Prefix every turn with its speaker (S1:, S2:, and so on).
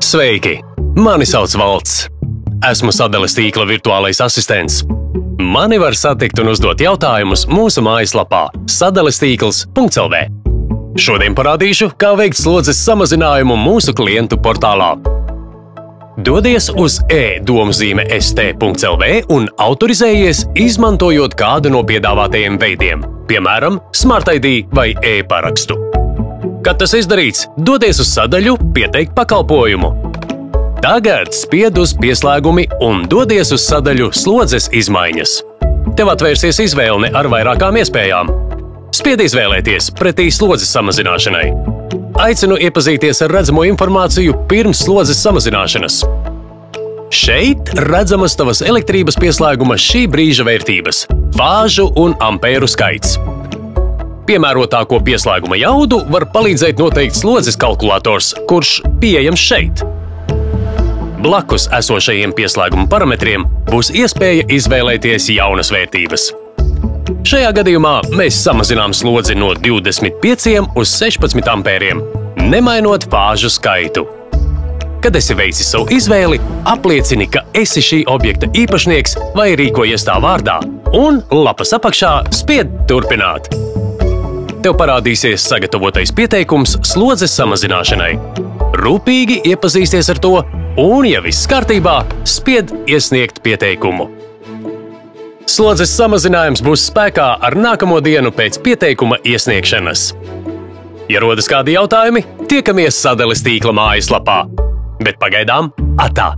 S1: Sveiki! Mani sauc Valts. Esmu sadales tīkla virtuālais asistents. Mani var satikt un uzdot jautājumus mūsu mājaslapā sadalestīkls.lv. Šodien parādīšu, kā veikt slodzes samazinājumu mūsu klientu portālā. Dodies uz e-domzīme.st.lv un autorizējies, izmantojot kādu no piedāvātajiem veidiem, piemēram, Smart ID vai e-parakstu. Kad tas izdarīts, dodies uz sadaļu Pieteikt pakalpojumu. Tagad spied uz pieslēgumi un dodies uz sadaļu Slodzes izmaiņas. Tev atvērsies izvēle ar vairākām iespējām. Spied izvēlēties pretī slodzes samazināšanai. Aicinu iepazīties ar redzamo informāciju pirms slodzes samazināšanas. Šeit redzamas tavas elektrības pieslēguma šī brīža vērtības, fāžu un ampēru skaits. Piemērotāko pieslēguma jaudu var palīdzēt noteikt slodzes kalkulators, kurš pieejams šeit. Blakus esošajiem pieslēguma parametriem būs iespēja izvēlēties jaunas vērtības. Šajā gadījumā mēs samazinām slodzi no 25 uz 16 ampēriem, nemainot fāžu skaitu. Kad esi veicis savu izvēli, apliecini, ka esi šī objekta īpašnieks vai rīkojies tā vārdā, un lapas apakšā spied Turpināt. Tev parādīsies sagatavotais pieteikums slodzes samazināšanai. Rūpīgi iepazīsties ar to, un, ja viss kārtībā, spied Iesniegt pieteikumu. Slodzes samazinājums būs spēkā ar nākamo dienu pēc pieteikuma iesniegšanas. Ja rodas kādi jautājumi, tiekamies sadales tīkla mājaslapā. Bet pagaidām atā!